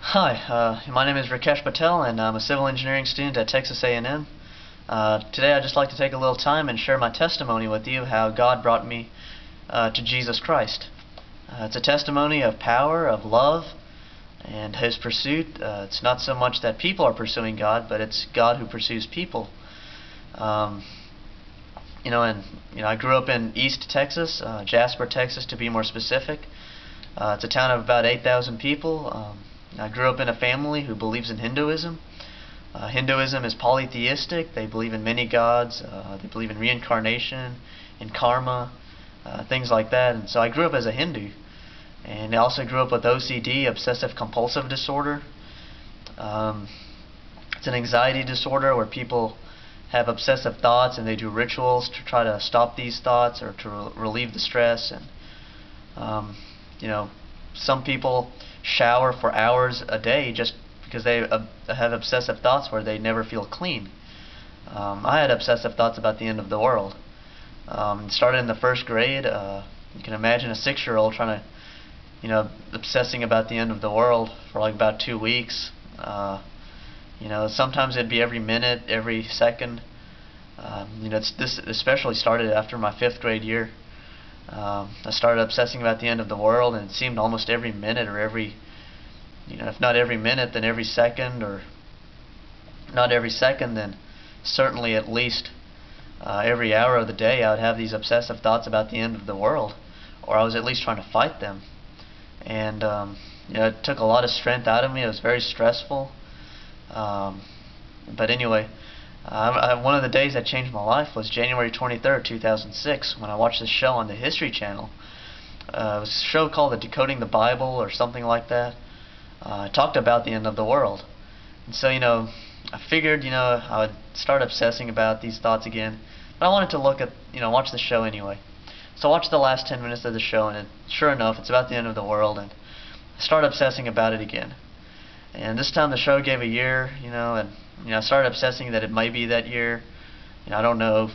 Hi, my name is Rakesh Patel, and I'm a civil engineering student at Texas A&M. Today I'd just like to take a little time and share my testimony with you how God brought me to Jesus Christ. It's a testimony of power, of love, and His pursuit. It's not so much that people are pursuing God, but it's God who pursues people. Um, I grew up in East Texas, Jasper, Texas, to be more specific. It's a town of about 8,000 people. I grew up in a family who believes in Hinduism. Hinduism is polytheistic. They believe in many gods. They believe in reincarnation, in karma, things like that. And so I grew up as a Hindu. And I also grew up with OCD, obsessive compulsive disorder. It's an anxiety disorder where people have obsessive thoughts and they do rituals to try to stop these thoughts or to relieve the stress. And some people shower for hours a day just because they have obsessive thoughts where they never feel clean. I had obsessive thoughts about the end of the world. It started in the first grade. You can imagine a 6-year-old trying to, obsessing about the end of the world for like about 2 weeks. Sometimes it'd be every minute, every second. This especially started after my 5th grade year. I started obsessing about the end of the world, and it seemed almost every minute, or if not every minute, then every second, or not every second, then certainly at least every hour of the day I would have these obsessive thoughts about the end of the world, or I was at least trying to fight them. And it took a lot of strength out of me. It was very stressful. But anyway, one of the days that changed my life was January 23rd, 2006, when I watched this show on the History Channel. It was a show called The Decoding the Bible or something like that. It talked about the end of the world. And so, I figured, I would start obsessing about these thoughts again. But I wanted to watch the show anyway. So I watched the last 10 minutes of the show, and sure enough, it's about the end of the world, and I started obsessing about it again. And this time the show gave a year, and I started obsessing that it might be that year. I don't know,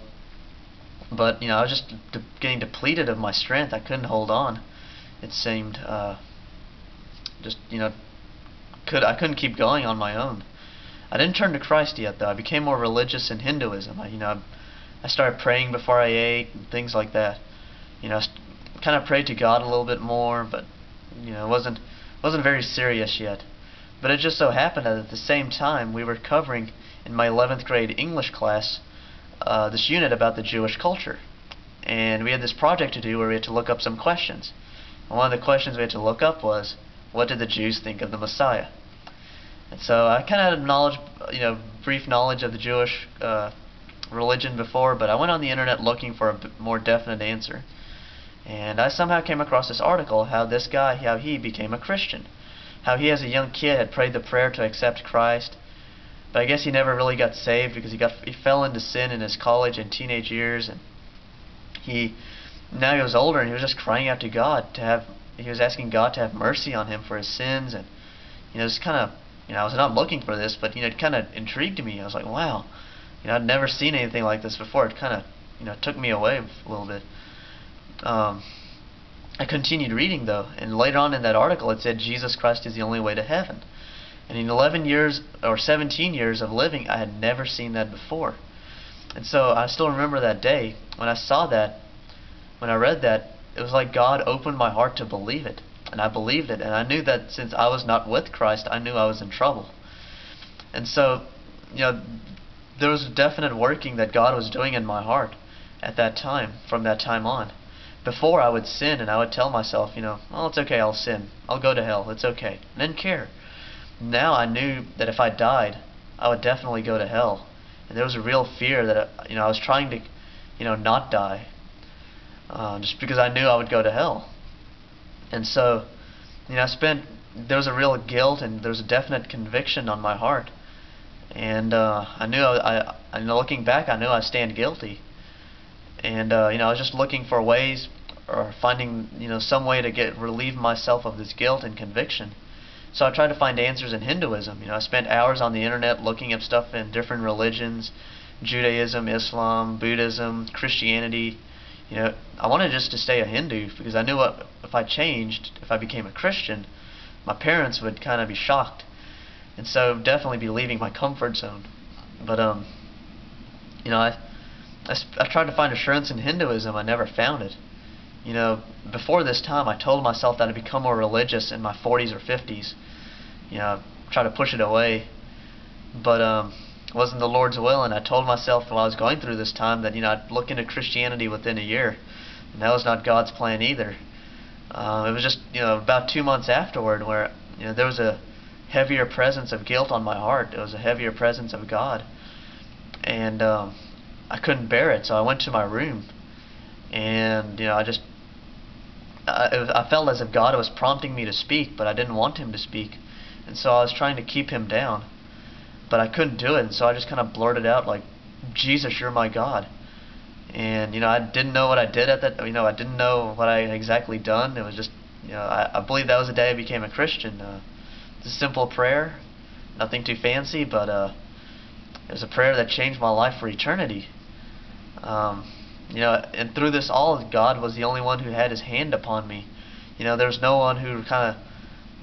but I was just getting depleted of my strength. I couldn't hold on. It seemed I couldn't keep going on my own. I didn't turn to Christ yet, though. I became more religious in Hinduism. I started praying before I ate and things like that. I kind of prayed to God a little bit more, but it wasn't very serious yet. But it just so happened that at the same time we were covering in my 11th grade English class this unit about the Jewish culture. And we had this project to do where we had to look up some questions. And one of the questions we had to look up was, what did the Jews think of the Messiah? And so I kind of had knowledge, brief knowledge of the Jewish religion before, but I went on the internet looking for a more definite answer. And I somehow came across this article how this guy, how he became a Christian. How he as a young kid had prayed the prayer to accept Christ, but I guess he never really got saved because he fell into sin in his college and teenage years, and now he was older and he was just crying out to God he was asking God to have mercy on him for his sins. And it's kind of, I was not looking for this, but it kind of intrigued me. I was like, wow, I'd never seen anything like this before. It kind of took me away a little bit. I continued reading, though, and later on in that article it said Jesus Christ is the only way to heaven. And in 11 years or 17 years of living, I had never seen that before. And so I still remember that day when I saw that, when I read that, it was like God opened my heart to believe it. And I believed it, and I knew that since I was not with Christ, I knew I was in trouble. And so, there was a definite working that God was doing in my heart at that time, from that time on. Before I would sin and I would tell myself, well, it's okay, I'll sin. I'll go to hell, it's okay. I didn't care. Now I knew that if I died, I would definitely go to hell. And there was a real fear that, I was trying to, not die. Just because I knew I would go to hell. And so, there was a real guilt and there was a definite conviction on my heart. And I knew, looking back, I knew I stand guilty. And I was just looking for ways, or finding some way to relieve myself of this guilt and conviction. So I tried to find answers in Hinduism. I spent hours on the internet looking up stuff in different religions, Judaism, Islam, Buddhism, Christianity. I wanted just to stay a Hindu because I knew if I changed, if I became a Christian, my parents would kind of be shocked, and so definitely be leaving my comfort zone. But you know, I tried to find assurance in Hinduism. I never found it. You know, before this time, I told myself that I'd become more religious in my 40s or 50s. You know, try to push it away, but it wasn't the Lord's will. And I told myself while I was going through this time that, you know, I'd look into Christianity within a year, and that was not God's plan either. It was just, you know, about 2 months afterward where, you know, there was a heavier presence of guilt on my heart. There was a heavier presence of God, and I couldn't bear it. So I went to my room, and, you know, I felt as if God was prompting me to speak, but I didn't want Him to speak, and so I was trying to keep Him down, but I couldn't do it, and so I just kind of blurted out like, "Jesus, you're my God." And, you know, I didn't know what I did at that. You know, I didn't know what I had exactly done. It was just, you know, I believe that was the day I became a Christian. It's a simple prayer, nothing too fancy, but it was a prayer that changed my life for eternity. You know, and through this all, God was the only one who had His hand upon me. You know, there was no one who kind of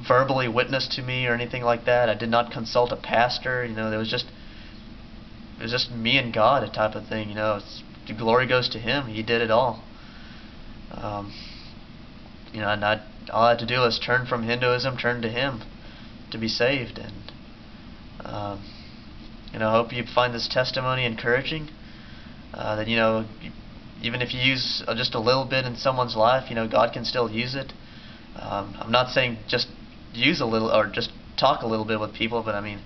verbally witnessed to me or anything like that. I did not consult a pastor. You know, it was just me and God, a type of thing. You know, the glory goes to Him. He did it all. You know, and all I had to do was turn from Hinduism, turn to Him to be saved. And you know, I hope you find this testimony encouraging. That, you know, even if you use just a little bit in someone's life, you know, God can still use it. I'm not saying just use a little or just talk a little bit with people, but I mean,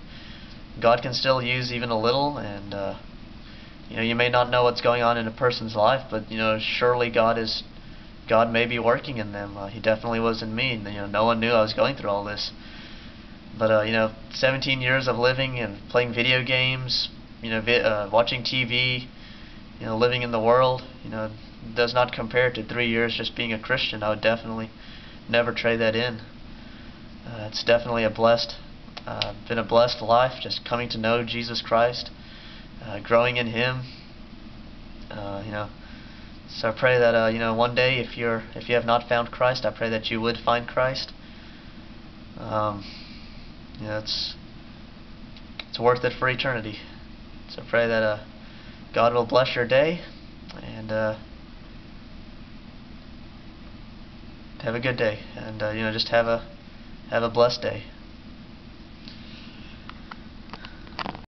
God can still use even a little. And you know, you may not know what's going on in a person's life, but, you know, surely God may be working in them. He definitely was in me. And, you know, no one knew I was going through all this. But you know, 17 years of living and playing video games, you know, watching TV, you know, living in the world, you know, does not compare to 3 years just being a Christian. I would definitely never trade that in. It's definitely been a blessed life, just coming to know Jesus Christ, growing in Him. You know, so I pray that you know, one day, if you have not found Christ, I pray that you would find Christ. You know, it's worth it for eternity. So pray that God will bless your day, and have a good day, and you know, just have a blessed day.